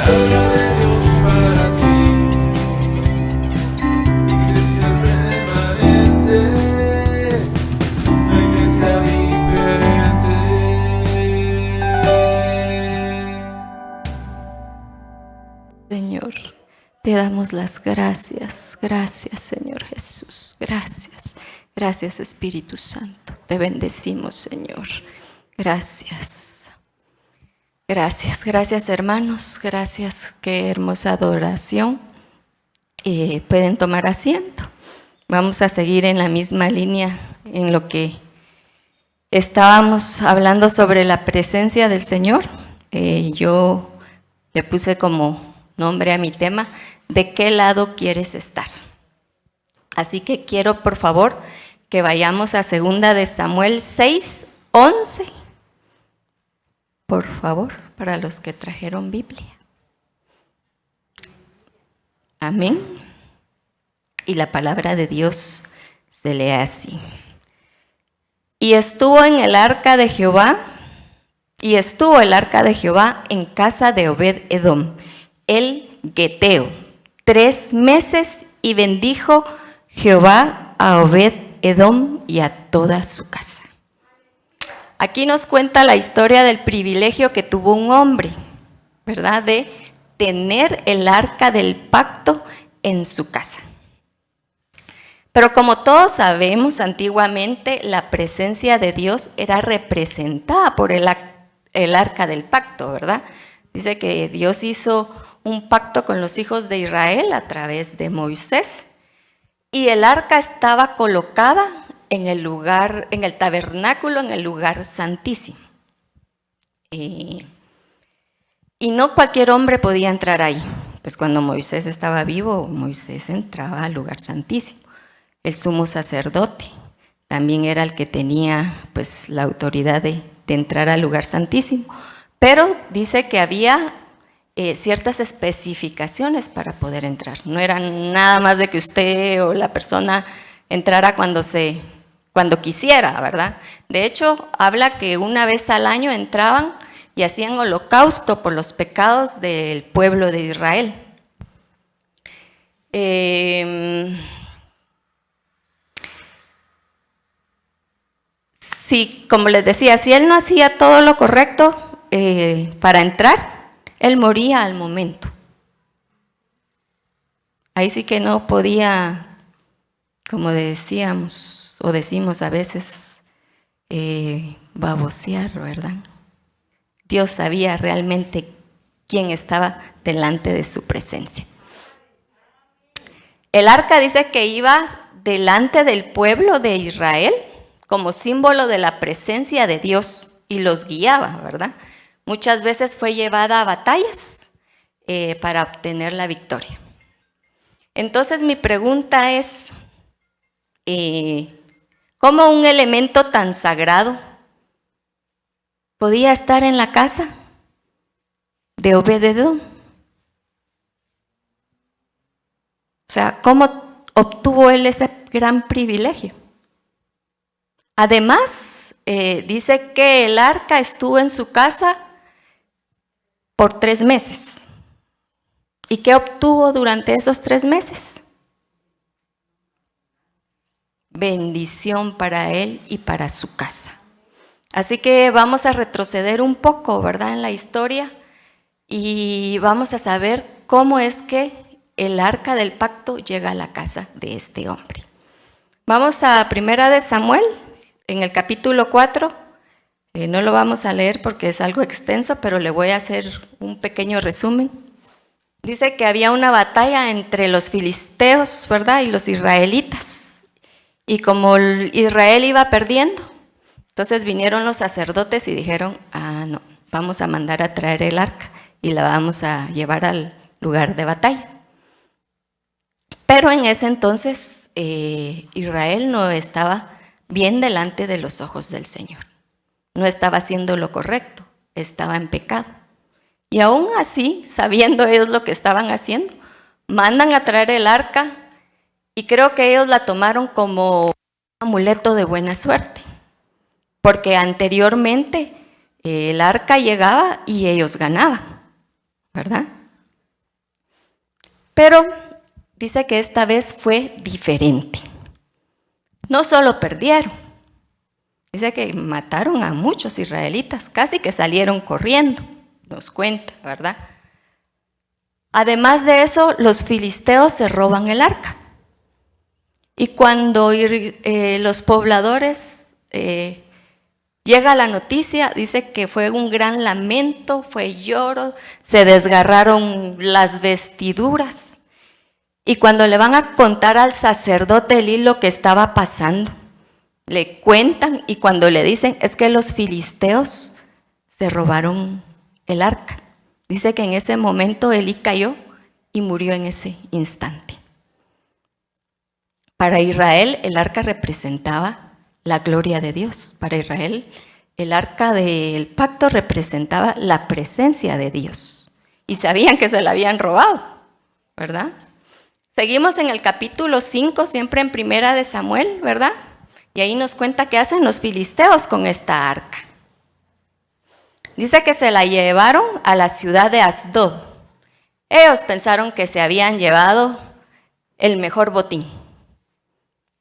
palabra de Dios para ti, iglesia remanente, una iglesia diferente. Señor, te damos las gracias. Gracias, Señor Jesús. Gracias. Gracias, Espíritu Santo. Te bendecimos, Señor. Gracias. Gracias, gracias, hermanos. Gracias. Qué hermosa adoración. Pueden tomar asiento. Vamos a seguir en la misma línea en lo que estábamos hablando sobre la presencia del Señor. Yo le puse como nombre a mi tema: ¿de qué lado quieres estar? Así que quiero, por favor, que vayamos a 2 de Samuel 6:11. Por favor, para los que trajeron Biblia. Amén. Y la palabra de Dios se lee así. Y estuvo el arca de Jehová en casa de Obed-edom, el Geteo, 3 meses, y bendijo Jehová a Obed-edom y a toda su casa. Aquí nos cuenta la historia del privilegio que tuvo un hombre, ¿verdad?, de tener el arca del pacto en su casa. Pero como todos sabemos, antiguamente la presencia de Dios era representada por el arca del pacto, ¿verdad? Dice que Dios hizo un pacto con los hijos de Israel a través de Moisés, y el arca estaba colocada en el tabernáculo, en el lugar santísimo. Y no cualquier hombre podía entrar ahí. Pues cuando Moisés estaba vivo, Moisés entraba al lugar santísimo. El sumo sacerdote también era el que tenía pues la autoridad de entrar al lugar santísimo. Pero dice que había ciertas especificaciones para poder entrar. No era nada más de que usted o la persona entrara cuando quisiera, ¿verdad? De hecho, habla que una vez al año entraban y hacían holocausto por los pecados del pueblo de Israel. Sí, como les decía, si él no hacía todo lo correcto para entrar, él moría al momento. Ahí sí que no podía, como decíamos o decimos a veces, babosear, ¿verdad? Dios sabía realmente quién estaba delante de su presencia. El arca dice que iba delante del pueblo de Israel como símbolo de la presencia de Dios y los guiaba, ¿verdad? Muchas veces fue llevada a batallas para obtener la victoria. Entonces mi pregunta es, ¿cómo un elemento tan sagrado podía estar en la casa de Obed-edom? O sea, ¿cómo obtuvo él ese gran privilegio? Además, dice que el arca estuvo en su casa por 3 meses. ¿Y qué obtuvo durante esos 3 meses? Bendición para él y para su casa. Así que vamos a retroceder un poco, ¿verdad?, en la historia, y vamos a saber cómo es que el arca del pacto llega a la casa de este hombre. Vamos a 1 de Samuel, en el capítulo 4. No lo vamos a leer porque es algo extenso, pero le voy a hacer un pequeño resumen. Dice que había una batalla entre los filisteos, ¿verdad?, y los israelitas. Y como Israel iba perdiendo, entonces vinieron los sacerdotes y dijeron, no, vamos a mandar a traer el arca y la vamos a llevar al lugar de batalla. Pero en ese entonces Israel no estaba bien delante de los ojos del Señor. No estaba haciendo lo correcto, estaba en pecado. Y aún así, sabiendo ellos lo que estaban haciendo, mandan a traer el arca, y creo que ellos la tomaron como un amuleto de buena suerte, porque anteriormente el arca llegaba y ellos ganaban, ¿verdad? Pero dice que esta vez fue diferente. No solo perdieron, dice que mataron a muchos israelitas, casi que salieron corriendo, nos cuenta, ¿verdad? Además de eso, los filisteos se roban el arca. Y cuando los pobladores llega la noticia, dice que fue un gran lamento, fue lloro, se desgarraron las vestiduras. Y cuando le van a contar al sacerdote Elí lo que estaba pasando, le cuentan y cuando le dicen es que los filisteos se robaron el arca. Dice que en ese momento Elí cayó y murió en ese instante. Para Israel el arca representaba la gloria de Dios. Para Israel el arca del pacto representaba la presencia de Dios. Y sabían que se la habían robado, ¿verdad? Seguimos en el capítulo 5, siempre en Primera de Samuel, ¿verdad? Y ahí nos cuenta qué hacen los filisteos con esta arca. Dice que se la llevaron a la ciudad de Asdod. Ellos pensaron que se habían llevado el mejor botín.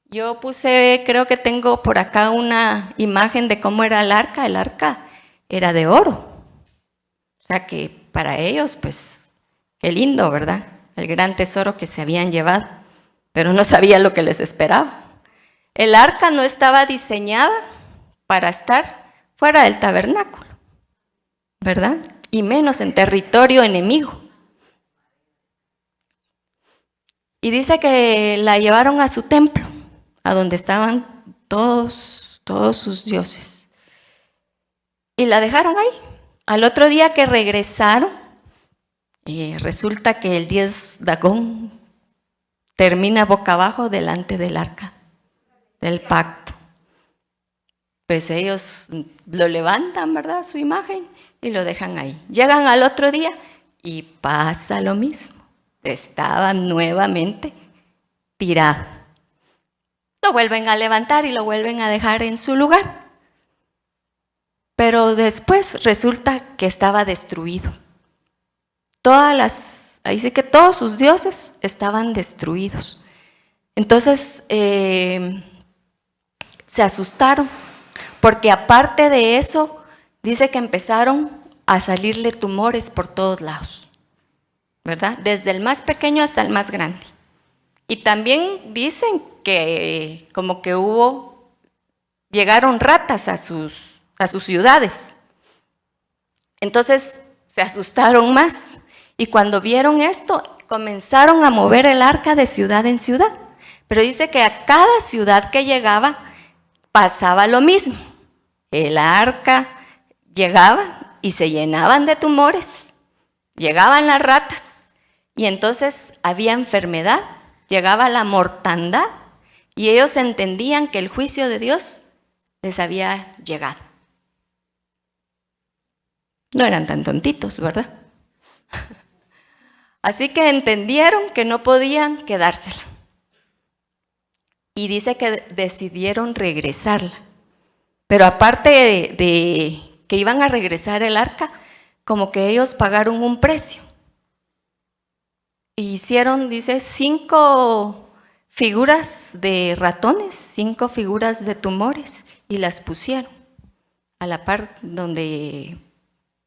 Yo puse, creo que tengo por acá una imagen de cómo era el arca. El arca era de oro. O sea que para ellos, pues, qué lindo, ¿verdad? El gran tesoro que se habían llevado, pero no sabía lo que les esperaba. El arca no estaba diseñada para estar fuera del tabernáculo, ¿verdad? Y menos en territorio enemigo. Y dice que la llevaron a su templo, a donde estaban todos sus dioses. Y la dejaron ahí. Al otro día que regresaron, resulta que el dios Dagón termina boca abajo delante del arca del pacto. Pues ellos lo levantan, ¿verdad? Su imagen y lo dejan ahí. Llegan al otro día y pasa lo mismo. Estaba nuevamente tirado. Lo vuelven a levantar y lo vuelven a dejar en su lugar. Pero después resulta que estaba destruido. Ahí sí que todos sus dioses estaban destruidos. Entonces se asustaron, porque aparte de eso, dice que empezaron a salirle tumores por todos lados, ¿verdad? Desde el más pequeño hasta el más grande. Y también dicen que como que llegaron ratas a sus ciudades. Entonces se asustaron más. Y cuando vieron esto, comenzaron a mover el arca de ciudad en ciudad. Pero dice que a cada ciudad que llegaba, pasaba lo mismo. El arca llegaba y se llenaban de tumores. Llegaban las ratas. Y entonces había enfermedad, llegaba la mortandad. Y ellos entendían que el juicio de Dios les había llegado. No eran tan tontitos, ¿verdad? Así que entendieron que no podían quedársela. Y dice que decidieron regresarla. Pero aparte de que iban a regresar el arca, como que ellos pagaron un precio. Y hicieron, dice, 5 figuras de ratones, 5 figuras de tumores, y las pusieron a la par donde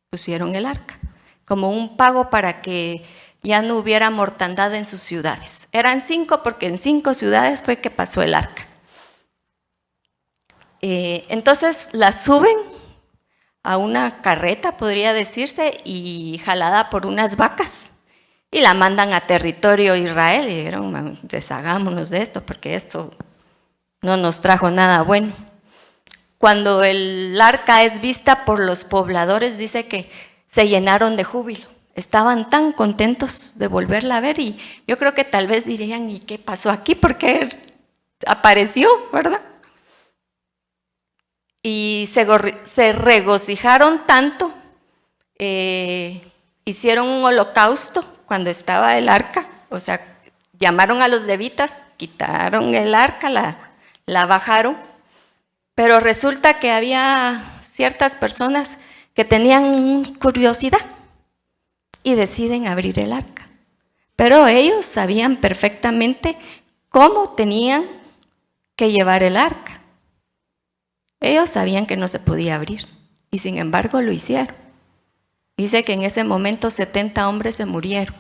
pusieron el arca, como un pago para que ya no hubiera mortandad en sus ciudades. Eran 5 porque en 5 ciudades fue que pasó el arca. Entonces la suben a una carreta, podría decirse, y jalada por unas vacas, y la mandan a territorio Israel. Y dijeron, deshagámonos de esto porque esto no nos trajo nada bueno. Cuando el arca es vista por los pobladores, dice que se llenaron de júbilo. Estaban tan contentos de volverla a ver, y yo creo que tal vez dirían, ¿y qué pasó aquí? ¿Por qué apareció, verdad? Y se regocijaron tanto, hicieron un holocausto cuando estaba el arca. O sea, llamaron a los levitas, quitaron el arca, la bajaron, pero resulta que había ciertas personas que tenían curiosidad y deciden abrir el arca Pero ellos sabían perfectamente cómo tenían que llevar el arca. Ellos sabían que no se podía abrir y sin embargo lo hicieron. Dice que en ese momento 70 hombres se murieron.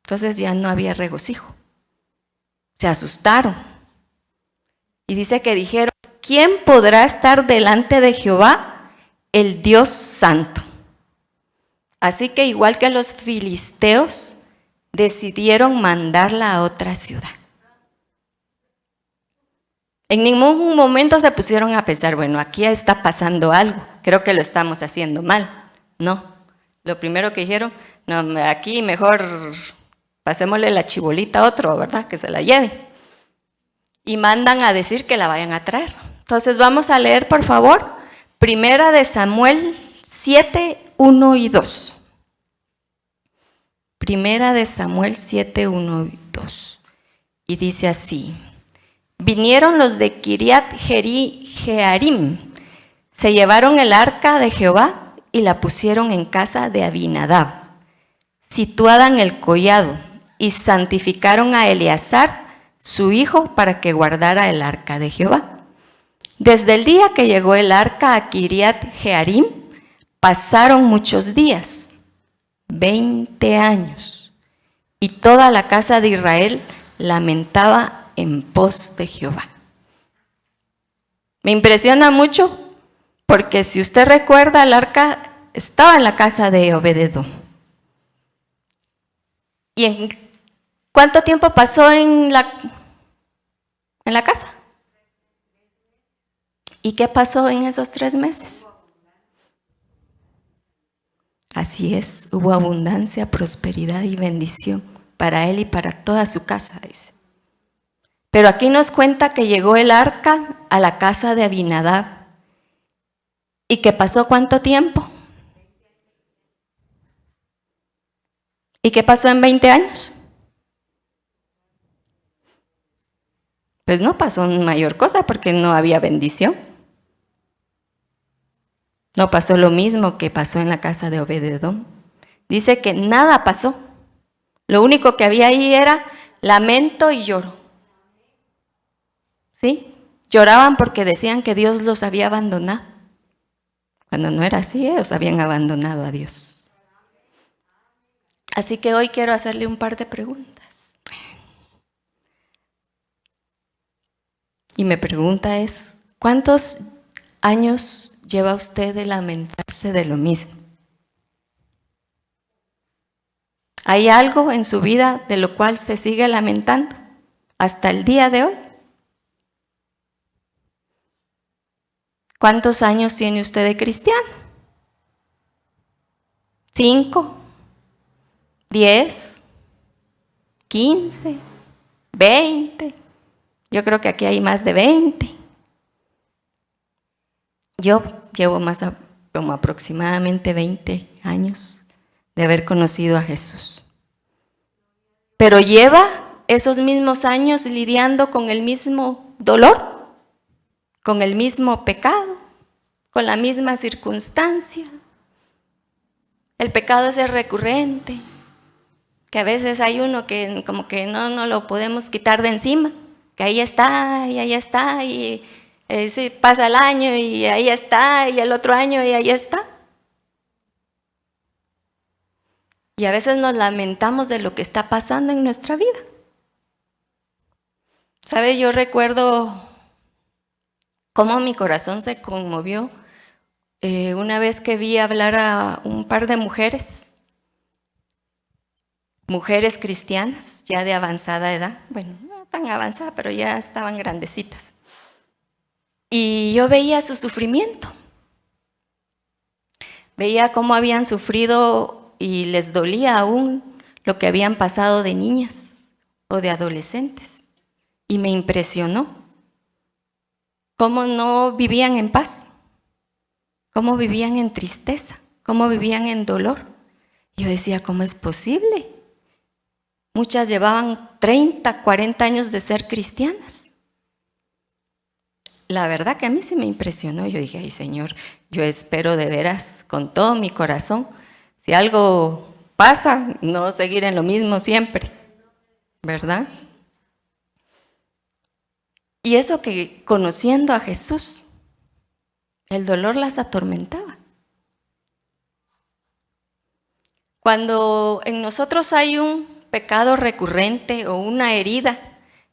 Entonces ya no había regocijo. Se asustaron. Y dice que dijeron, ¿quién podrá estar delante de Jehová, el Dios Santo? Así que igual que los filisteos, decidieron mandarla a otra ciudad. En ningún momento se pusieron a pensar, bueno, aquí está pasando algo, creo que lo estamos haciendo mal. No, lo primero que dijeron, no, aquí mejor pasémosle la chibolita a otro, ¿verdad? Que se la lleve. Y mandan a decir que la vayan a traer. Entonces vamos a leer, por favor, Primera de Samuel 7, 1 y 2. Primera de Samuel 7, 1 y 2. Y dice así: vinieron los de Kiriat Jearim, se llevaron el arca de Jehová y la pusieron en casa de Abinadab, situada en el collado, y santificaron a Eleazar, su hijo, para que guardara el arca de Jehová. Desde el día que llegó el arca a Kiriat Jearim, pasaron muchos días, 20 años, y toda la casa de Israel lamentaba en pos de Jehová. Me impresiona mucho porque si usted recuerda, el arca estaba en la casa de Obed-edom. ¿Y en cuánto tiempo pasó en la casa? ¿Y qué pasó en esos 3 meses? Así es, hubo abundancia, prosperidad y bendición para él y para toda su casa, dice. Pero aquí nos cuenta que llegó el arca a la casa de Abinadab. ¿Y que pasó cuánto tiempo? ¿Y qué pasó en 20 años? Pues no pasó mayor cosa porque no había bendición. No pasó lo mismo que pasó en la casa de Obed-edom. Dice que nada pasó. Lo único que había ahí era lamento y lloro. ¿Sí? Lloraban porque decían que Dios los había abandonado. Cuando no era así, ellos habían abandonado a Dios. Así que hoy quiero hacerle un par de preguntas. Y mi pregunta es, ¿cuántos años lleva usted de lamentarse de lo mismo? ¿Hay algo en su vida de lo cual se sigue lamentando hasta el día de hoy? ¿Cuántos años tiene usted de cristiano? ¿5? ¿10? ¿15? ¿20? Yo creo que aquí hay más de 20. Yo llevo como aproximadamente 20 años de haber conocido a Jesús. Pero lleva esos mismos años lidiando con el mismo dolor, con el mismo pecado, con la misma circunstancia. El pecado es recurrente, que a veces hay uno que como que no lo podemos quitar de encima, que ahí está, y sí, pasa el año y ahí está, y el otro año y ahí está. Y a veces nos lamentamos de lo que está pasando en nuestra vida. ¿Sabe? Yo recuerdo cómo mi corazón se conmovió una vez que vi hablar a un par de mujeres cristianas, ya de avanzada edad, bueno, no tan avanzada, pero ya estaban grandecitas. Y yo veía su sufrimiento, veía cómo habían sufrido y les dolía aún lo que habían pasado de niñas o de adolescentes. Y me impresionó cómo no vivían en paz, cómo vivían en tristeza, cómo vivían en dolor. Yo decía, ¿cómo es posible? Muchas llevaban 30, 40 años de ser cristianas. La verdad que a mí sí me impresionó. Yo dije, ay Señor, yo espero de veras con todo mi corazón, si algo pasa, no seguir en lo mismo siempre, ¿verdad? Y eso que conociendo a Jesús, el dolor las atormentaba. Cuando en nosotros hay un pecado recurrente o una herida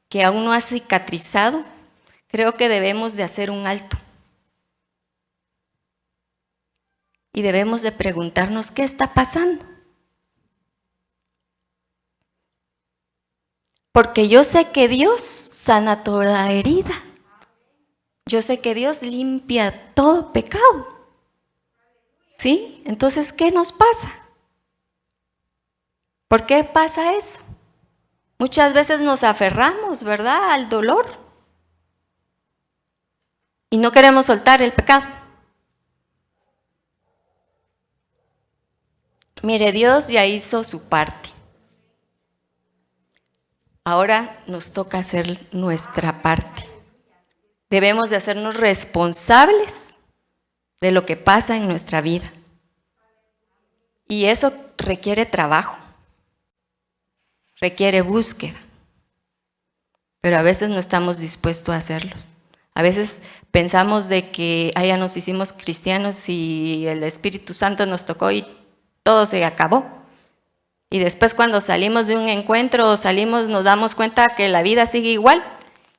que aún no ha cicatrizado, creo que debemos de hacer un alto. Y debemos de preguntarnos qué está pasando. Porque yo sé que Dios sana toda herida. Yo sé que Dios limpia todo pecado. ¿Sí? Entonces, ¿qué nos pasa? ¿Por qué pasa eso? Muchas veces nos aferramos, ¿verdad?, al dolor. Y no queremos soltar el pecado. Mire, Dios ya hizo su parte. Ahora nos toca hacer nuestra parte. Debemos de hacernos responsables de lo que pasa en nuestra vida. Y eso requiere trabajo, requiere búsqueda. Pero a veces no estamos dispuestos a hacerlo. A veces pensamos de que ya nos hicimos cristianos y el Espíritu Santo nos tocó y todo se acabó. Y después cuando salimos de un encuentro o salimos nos damos cuenta que la vida sigue igual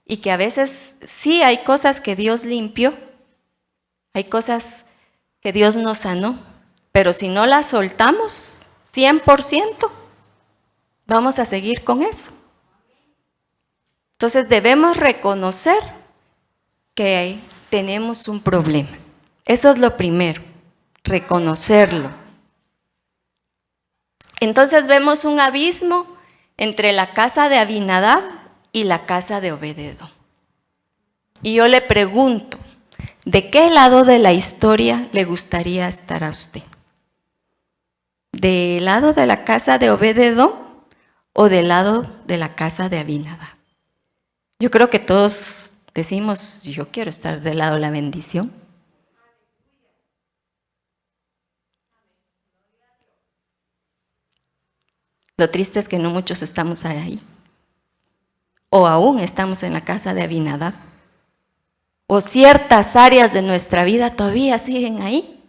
y que a veces sí hay cosas que Dios limpió, hay cosas que Dios nos sanó, pero si no las soltamos 100%, vamos a seguir con eso. Entonces debemos reconocer que tenemos un problema. Eso es lo primero, reconocerlo. Entonces vemos un abismo entre la casa de Abinadab y la casa de Obed-edom. Y yo le pregunto, ¿de qué lado de la historia le gustaría estar a usted? ¿Del lado de la casa de Obed-edom o del lado de la casa de Abinadab? Yo creo que todos decimos, yo quiero estar del lado de la bendición. Lo triste es que no muchos estamos ahí. O aún estamos en la casa de Abinadab. O ciertas áreas de nuestra vida todavía siguen ahí.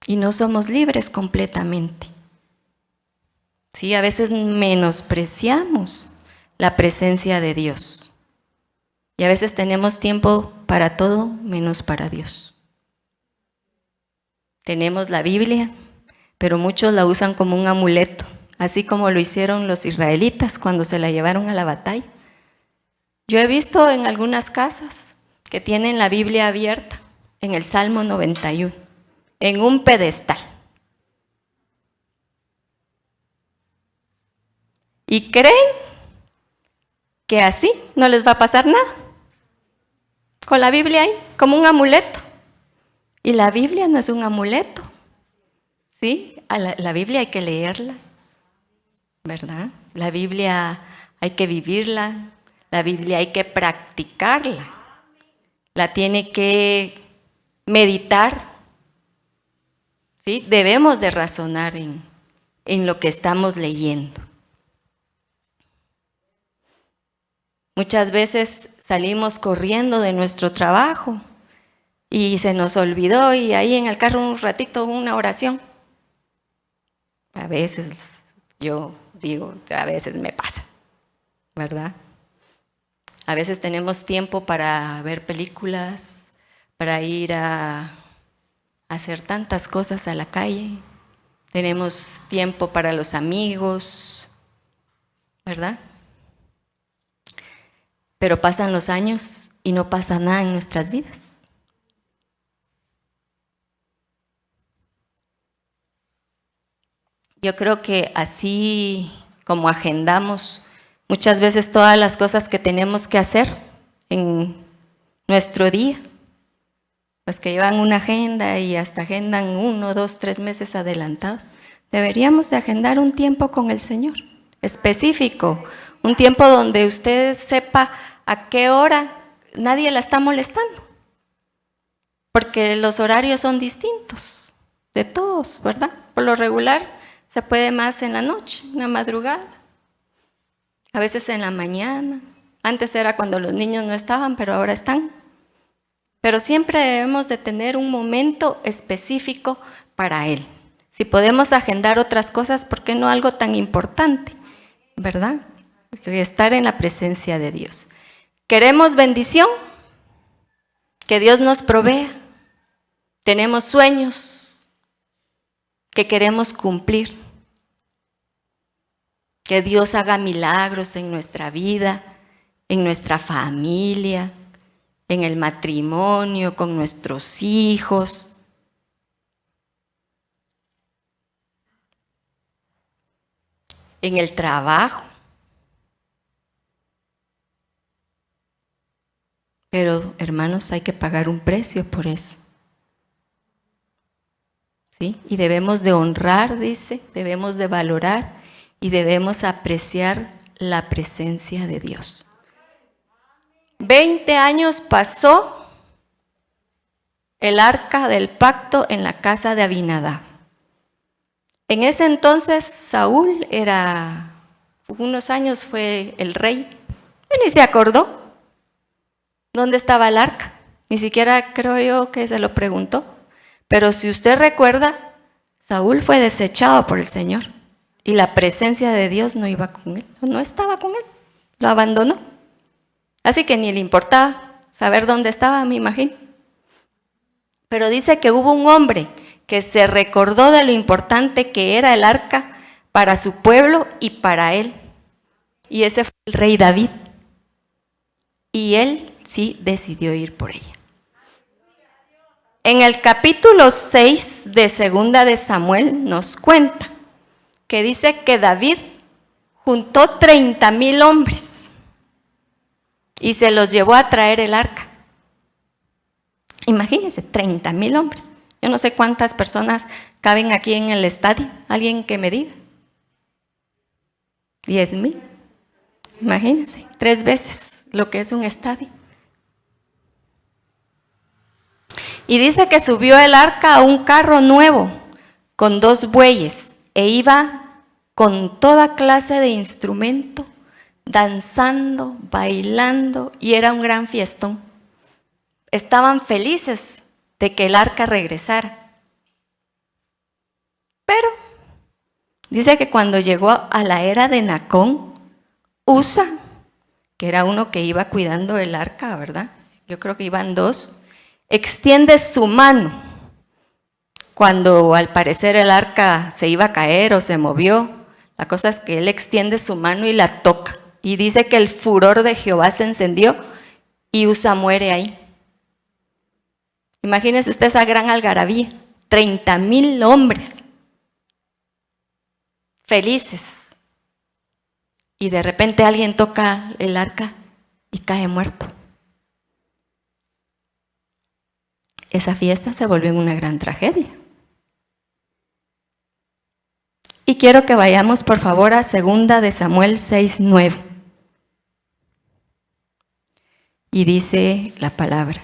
Y no somos libres completamente. Sí, a veces menospreciamos la presencia de Dios. Y a veces tenemos tiempo para todo menos para Dios. Tenemos la Biblia, pero muchos la usan como un amuleto. Así como lo hicieron los israelitas cuando se la llevaron a la batalla. Yo he visto en algunas casas que tienen la Biblia abierta en el Salmo 91, en un pedestal. Y creen que así no les va a pasar nada. Con la Biblia ahí, como un amuleto. Y la Biblia no es un amuleto. ¿Sí? La Biblia hay que leerla. ¿Verdad? La Biblia hay que vivirla, la Biblia hay que practicarla, la tiene que meditar, ¿sí? Debemos de razonar en lo que estamos leyendo. Muchas veces salimos corriendo de nuestro trabajo y se nos olvidó y ahí en el carro un ratito una oración. A veces yo digo, a veces me pasa, ¿verdad? A veces tenemos tiempo para ver películas, para ir a hacer tantas cosas a la calle. Tenemos tiempo para los amigos, ¿verdad? Pero pasan los años y no pasa nada en nuestras vidas. Yo creo que así como agendamos muchas veces todas las cosas que tenemos que hacer en nuestro día, pues que llevan una agenda y hasta agendan 1, 2, 3 meses adelantados, deberíamos de agendar un tiempo con el Señor, específico, un tiempo donde usted sepa a qué hora nadie la está molestando, porque los horarios son distintos de todos, ¿verdad? Por lo regular, Se puede más en la noche, en la madrugada, a veces en la mañana. Antes era cuando los niños no estaban, pero ahora están. Pero siempre debemos de tener un momento específico para Él. Si podemos agendar otras cosas, ¿por qué no algo tan importante? ¿Verdad? Estar en la presencia de Dios. ¿Queremos bendición? Que Dios nos provea. Tenemos sueños que queremos cumplir. Que Dios haga milagros en nuestra vida, en nuestra familia, en el matrimonio, con nuestros hijos. En el trabajo. Pero, hermanos, hay que pagar un precio por eso. ¿Sí? Y debemos de honrar, dice, debemos de valorar y debemos apreciar la presencia de Dios. 20 años pasó el arca del pacto en la casa de Abinadab. En ese entonces Saúl unos años fue el rey, y ni se acordó dónde estaba el arca, ni siquiera creo yo que se lo preguntó, pero si usted recuerda, Saúl fue desechado por el Señor y la presencia de Dios no iba con él, no estaba con él, lo abandonó, así que ni le importaba saber dónde estaba, me imagino. Pero dice que hubo un hombre que se recordó de lo importante que era el arca para su pueblo y para él. Y ese fue el rey David. Y él sí decidió ir por ella. En el capítulo 6 de Segunda de Samuel nos cuenta que dice que David juntó 30,000 hombres y se los llevó a traer el arca. Imagínense, 30,000 hombres. Yo no sé cuántas personas caben aquí en el estadio. ¿Alguien que me diga? 10,000. Imagínense, 3 veces lo que es un estadio. Y dice que subió el arca a un carro nuevo con 2 bueyes e iba con toda clase de instrumento, danzando, bailando, y era un gran fiestón. Estaban felices de que el arca regresara. Pero dice que cuando llegó a la era de Nacón, Usa, que era uno que iba cuidando el arca, ¿verdad? Yo creo que iban 2, extiende su mano cuando al parecer el arca se iba a caer o se movió. La cosa es que él extiende su mano y la toca. Y dice que el furor de Jehová se encendió y Usa muere ahí. Imagínese usted esa gran algarabía, 30,000 hombres felices. Y de repente alguien toca el arca y cae muerto. Esa fiesta se volvió en una gran tragedia. Y quiero que vayamos por favor a 2 de Samuel 6:9. Y dice la palabra: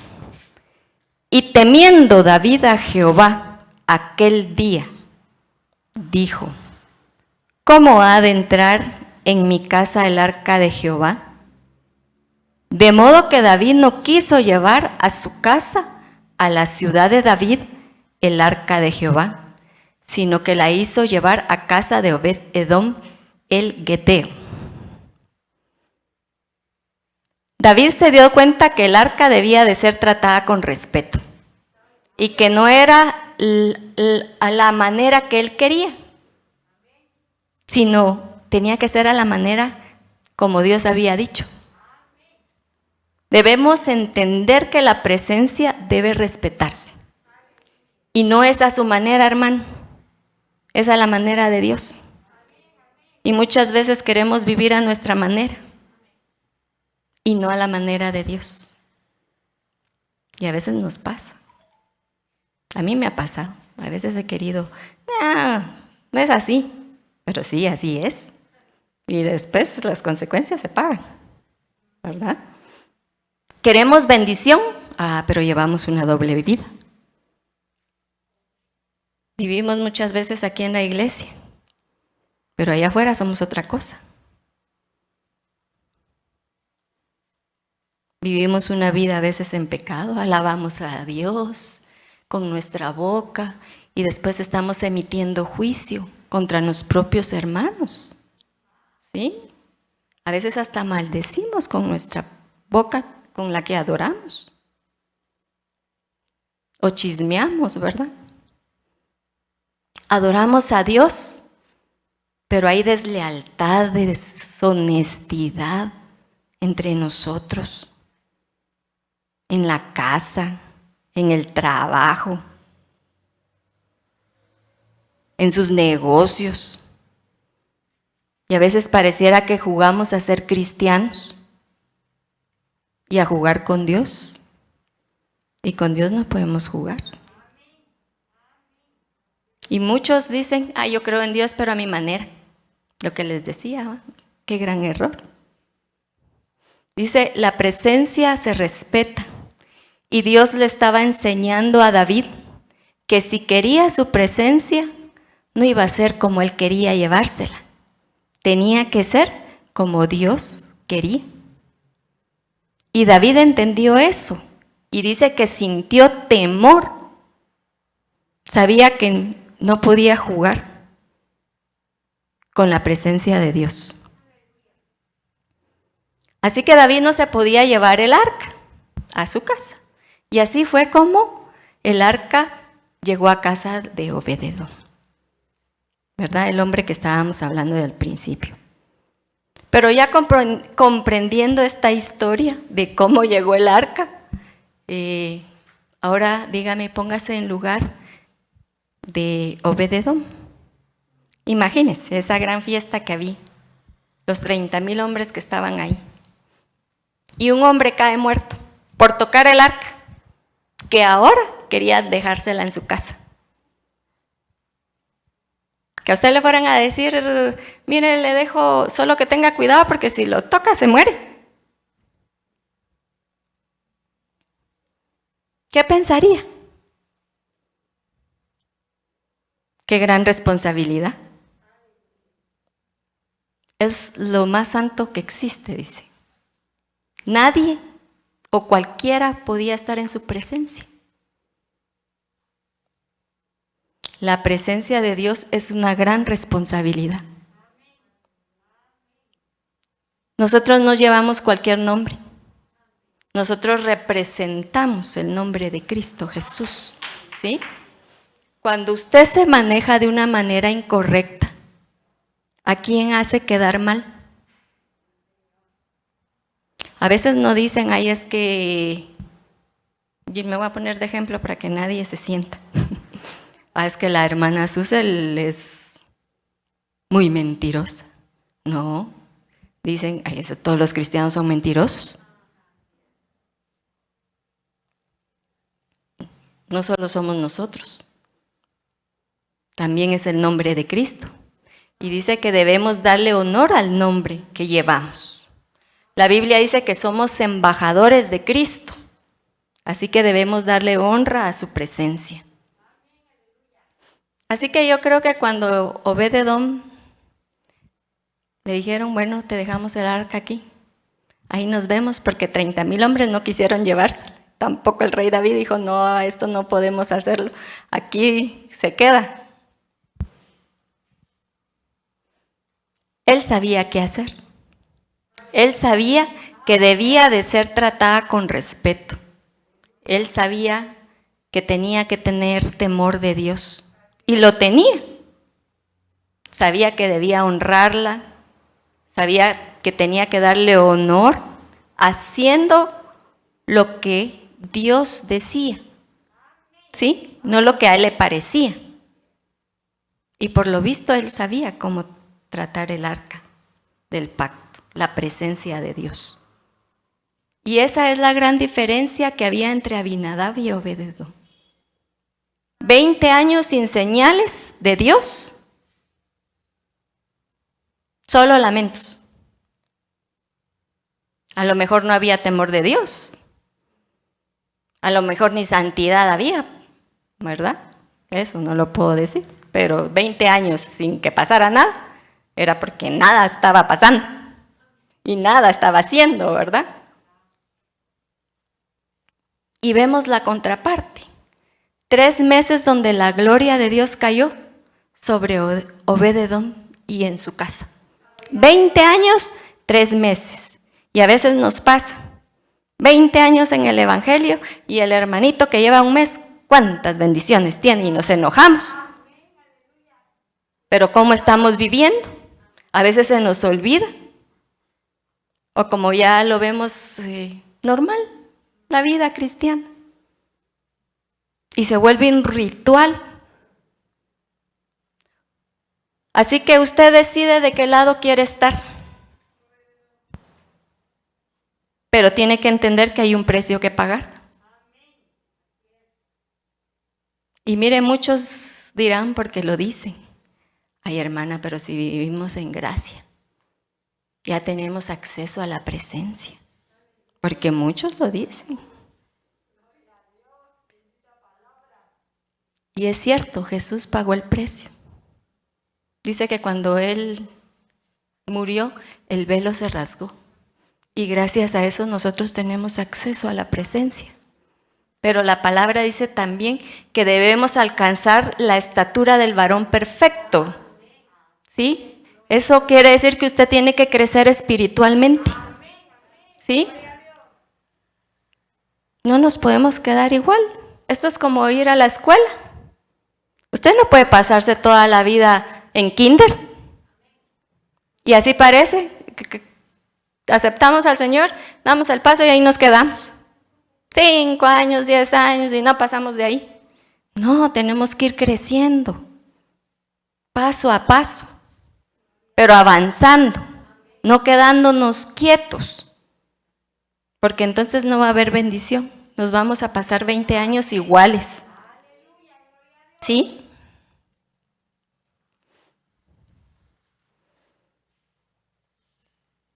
y temiendo David a Jehová aquel día, dijo: ¿cómo ha de entrar en mi casa el arca de Jehová? De modo que David no quiso llevar a su casa, a la ciudad de David, el arca de Jehová, sino que la hizo llevar a casa de Obed-Edom el Geteo. David se dio cuenta que el arca debía de ser tratada con respeto y que no era a la manera que él quería, sino tenía que ser a la manera como Dios había dicho. Debemos entender que la presencia debe respetarse. Y no es a su manera, hermano, es a la manera de Dios. Y muchas veces queremos vivir a nuestra manera y no a la manera de Dios. Y a veces nos pasa. A mí me ha pasado. A veces he querido, no es así, pero sí, así es. Y después las consecuencias se pagan, ¿verdad? ¿Queremos bendición? Pero llevamos una doble vida. Vivimos muchas veces aquí en la iglesia Pero allá afuera somos otra cosa. Vivimos una vida a veces en pecado, alabamos a Dios con nuestra boca y después estamos emitiendo juicio contra los propios hermanos. ¿Sí? A veces hasta maldecimos con nuestra boca con la que adoramos. O chismeamos, ¿verdad? Adoramos a Dios, pero hay deslealtad, deshonestidad entre nosotros, en la casa, en el trabajo, en sus negocios. Y a veces pareciera que jugamos a ser cristianos y a jugar con Dios. Y con Dios no podemos jugar. Y muchos dicen, yo creo en Dios, pero a mi manera. Lo que les decía, qué gran error. Dice, la presencia se respeta. Y Dios le estaba enseñando a David que si quería su presencia, no iba a ser como él quería llevársela. Tenía que ser como Dios quería. Y David entendió eso. Y dice que sintió temor. Sabía que no podía jugar con la presencia de Dios. Así que David no se podía llevar el arca a su casa. Y así fue como el arca llegó a casa de Obed-edom, ¿verdad? El hombre que estábamos hablando del principio. Pero ya comprendiendo esta historia de cómo llegó el arca, ahora dígame, póngase en lugar de Obed-edom. Imagínense esa gran fiesta que había, los 30,000 hombres que estaban ahí. Y un hombre cae muerto por tocar el arca, que ahora quería dejársela en su casa. Que a usted le fueran a decir, mire, le dejo, solo que tenga cuidado porque si lo toca se muere. ¿Qué pensaría? Qué gran responsabilidad. Es lo más santo que existe, dice. Nadie o cualquiera podía estar en su presencia. La presencia de Dios es una gran responsabilidad. Nosotros no llevamos cualquier nombre. Nosotros representamos el nombre de Cristo Jesús, ¿sí? Cuando usted se maneja de una manera incorrecta, ¿a quién hace quedar mal? A veces no dicen, es que, me voy a poner de ejemplo para que nadie se sienta. Es que la hermana Susel es muy mentirosa. No, dicen, todos los cristianos son mentirosos. No solo somos nosotros, también es el nombre de Cristo. Y dice que debemos darle honor al nombre que llevamos. La Biblia dice que somos embajadores de Cristo, así que debemos darle honra a su presencia. Así que yo creo que cuando Obed-edom le dijeron, bueno, te dejamos el arca aquí, ahí nos vemos, porque 30,000 hombres no quisieron llevársela. Tampoco el rey David dijo, no, esto no podemos hacerlo, aquí se queda. Él sabía qué hacer. Él sabía que debía de ser tratada con respeto. Él sabía que tenía que tener temor de Dios. Y lo tenía. Sabía que debía honrarla. Sabía que tenía que darle honor haciendo lo que Dios decía. ¿Sí? No lo que a él le parecía. Y por lo visto él sabía cómo tratar el arca del pacto, la presencia de Dios. Y esa es la gran diferencia que había entre Abinadab y Obed-edom. 20 años sin señales de Dios, solo lamentos. A lo mejor no había temor de Dios, a lo mejor ni santidad había, ¿verdad? Eso no lo puedo decir, pero 20 años sin que pasara nada, era porque nada estaba pasando y nada estaba haciendo, ¿verdad? Y vemos la contraparte. 3 meses donde la gloria de Dios cayó sobre Obed-Edom y en su casa. 20 años, 3 meses. Y a veces nos pasa. 20 años en el Evangelio y el hermanito que lleva un mes, ¿cuántas bendiciones tiene? Y nos enojamos. Pero ¿cómo estamos viviendo? A veces se nos olvida. O como ya lo vemos normal, la vida cristiana. Y se vuelve un ritual. Así que usted decide de qué lado quiere estar. Pero tiene que entender que hay un precio que pagar. Y mire, muchos dirán porque lo dicen. Ay, hermana, pero si vivimos en gracia, ya tenemos acceso a la presencia. Porque muchos lo dicen. Y es cierto, Jesús pagó el precio. Dice que cuando Él murió, el velo se rasgó. Y gracias a eso nosotros tenemos acceso a la presencia. Pero la palabra dice también que debemos alcanzar la estatura del varón perfecto. ¿Sí? Eso quiere decir que usted tiene que crecer espiritualmente. ¿Sí? No nos podemos quedar igual. Esto es como ir a la escuela. Usted no puede pasarse toda la vida en kinder. Y así parece que aceptamos al Señor, damos el paso y ahí nos quedamos. 5 años, 10 años y no pasamos de ahí. No, tenemos que ir creciendo, paso a paso, pero avanzando, no quedándonos quietos, porque entonces no va a haber bendición. Nos vamos a pasar 20 años iguales. ¿Sí?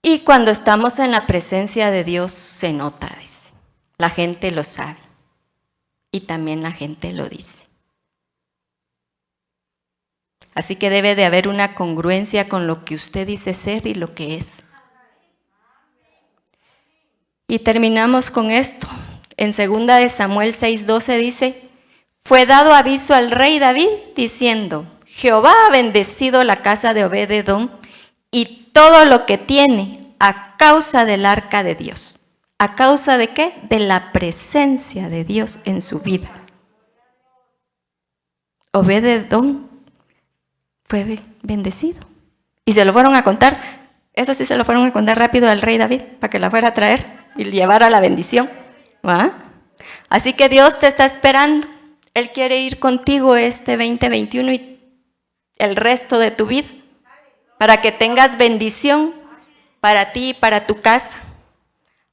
Y cuando estamos en la presencia de Dios se nota, dice. La gente lo sabe. Y también la gente lo dice. Así que debe de haber una congruencia con lo que usted dice ser y lo que es. Y terminamos con esto. En 2 de Samuel 6:12 dice: fue dado aviso al rey David diciendo: Jehová ha bendecido la casa de Obed-Edom y todo lo que tiene a causa del arca de Dios. ¿A causa de qué? De la presencia de Dios en su vida. Obed-Edom fue bendecido. Y se lo fueron a contar, eso sí se lo fueron a contar rápido al rey David para que la fuera a traer y llevara la bendición. ¿Ah? Así que Dios te está esperando. Él quiere ir contigo este 2021 y el resto de tu vida, para que tengas bendición para ti y para tu casa.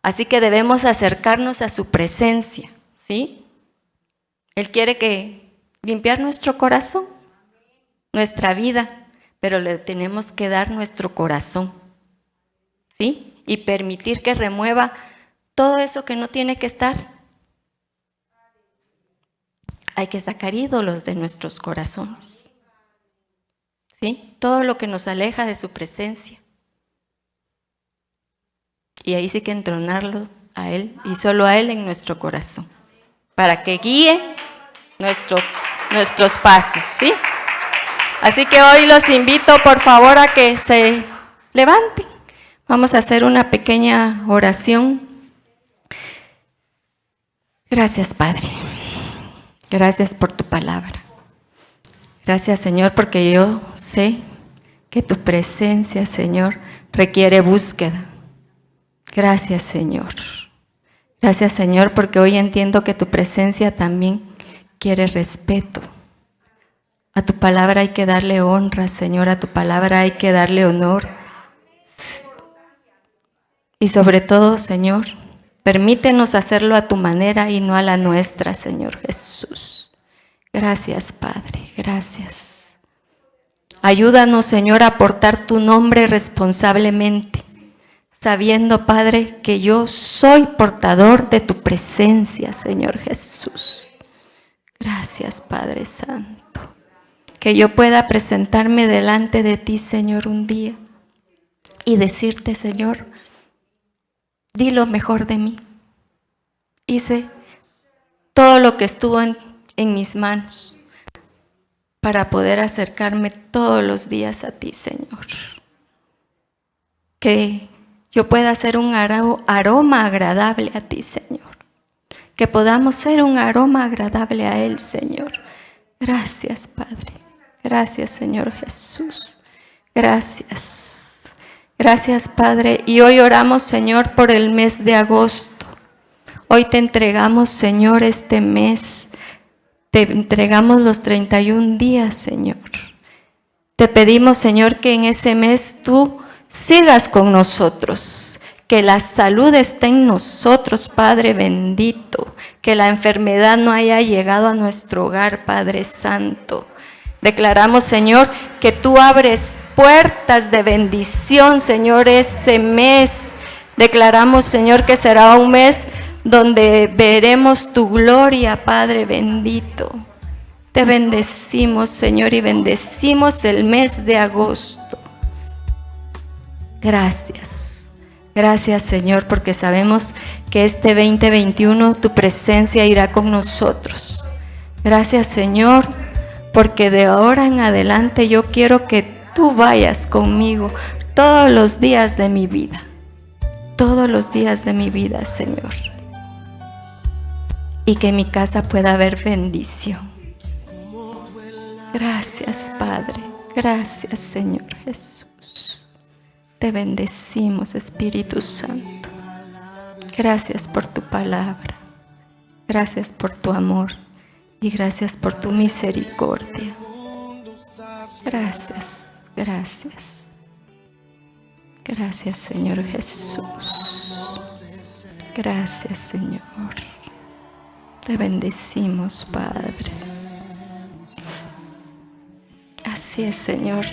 Así que debemos acercarnos a su presencia, ¿sí? Él quiere limpiar nuestro corazón, nuestra vida, pero le tenemos que dar nuestro corazón, ¿sí? Y permitir que remueva todo eso que no tiene que estar. Hay que sacar ídolos de nuestros corazones, ¿sí? Todo lo que nos aleja de su presencia. Y ahí sí que entronarlo a Él y solo a Él en nuestro corazón, para que guíe nuestros pasos, ¿sí? Así que hoy los invito, por favor, a que se levanten. Vamos a hacer una pequeña oración. Gracias, Padre. Gracias por tu palabra. Gracias, Señor, porque yo sé que tu presencia, Señor, requiere búsqueda. Gracias, Señor. Gracias, Señor, porque hoy entiendo que tu presencia también quiere respeto. A tu palabra hay que darle honra, Señor. A tu palabra hay que darle honor. Y sobre todo, Señor, permítenos hacerlo a tu manera y no a la nuestra, Señor Jesús. Gracias, Padre. Gracias. Ayúdanos, Señor, a portar tu nombre responsablemente, sabiendo, Padre, que yo soy portador de tu presencia, Señor Jesús. Gracias, Padre Santo. que yo pueda presentarme delante de ti, Señor, un día y decirte, Señor, di lo mejor de mí. Hice todo lo que estuvo en mis manos para poder acercarme todos los días a ti, Señor. Que yo pueda ser un aroma agradable a ti, Señor. Que podamos ser un aroma agradable a Él, Señor. Gracias, Padre. Gracias, Señor Jesús. Gracias. Gracias, Padre. Y hoy oramos, Señor, por el mes de agosto. Hoy te entregamos, Señor, este mes. Te entregamos los 31 días, Señor. Te pedimos, Señor, que en ese mes tú sigas con nosotros, que la salud esté en nosotros, Padre bendito, que la enfermedad no haya llegado a nuestro hogar, Padre Santo. Declaramos, Señor, que tú abres puertas de bendición, Señor, ese mes. Declaramos, Señor, que será un mes donde veremos tu gloria, Padre bendito. Te bendecimos, Señor, y bendecimos el mes de agosto. Gracias, gracias, Señor, porque sabemos que este 2021 tu presencia irá con nosotros. Gracias, Señor, porque de ahora en adelante yo quiero que tú vayas conmigo todos los días de mi vida. Todos los días de mi vida, Señor. Y que en mi casa pueda haber bendición. Gracias, Padre. Gracias, Señor Jesús. Te bendecimos, Espíritu Santo. Gracias por tu palabra. Gracias por tu amor. Y gracias por tu misericordia. Gracias, gracias. Gracias, Señor Jesús. Gracias, Señor. Te bendecimos, Padre. Así es, Señor.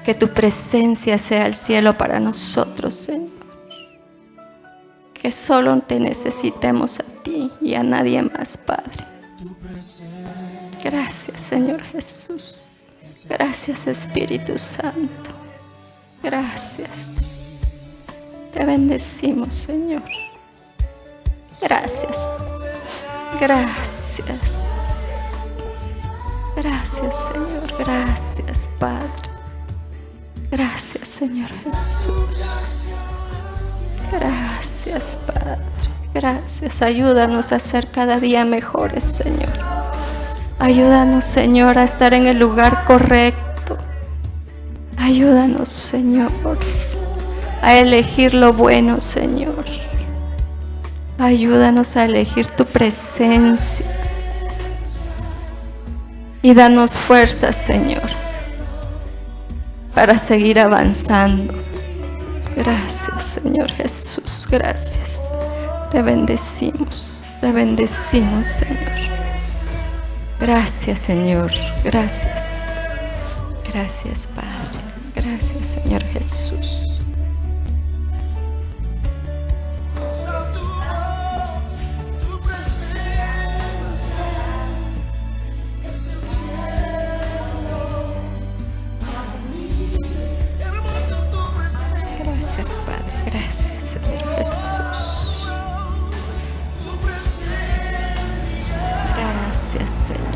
Que tu presencia sea el cielo para nosotros, Señor. Que solo te necesitemos a ti y a nadie más, Padre. Gracias, Señor Jesús. Gracias, Espíritu Santo. Gracias. Te bendecimos, Señor. Gracias. Gracias. Gracias, Señor. Gracias, Padre. Gracias, Señor Jesús. Gracias, Padre. Gracias. Ayúdanos a ser cada día mejores, Señor. Ayúdanos, Señor, a estar en el lugar correcto. Ayúdanos, Señor, a elegir lo bueno, Señor. Ayúdanos a elegir tu presencia. Y danos fuerzas, Señor, para seguir avanzando. Gracias, Señor Jesús, gracias. Te bendecimos, Señor. Gracias, Señor, gracias. Gracias, Padre. Gracias, Señor Jesús. Gracias, Padre. Gracias, Señor Jesús. Gracias, Señor.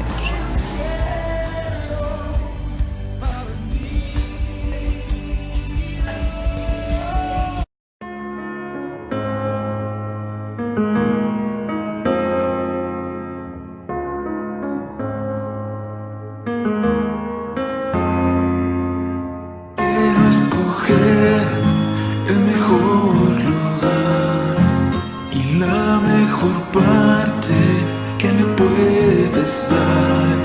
Quiero escoger el mejor lugar y la mejor parte que me puedes dar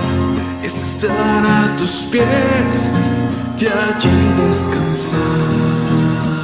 es estar a tus pies y allí descansar.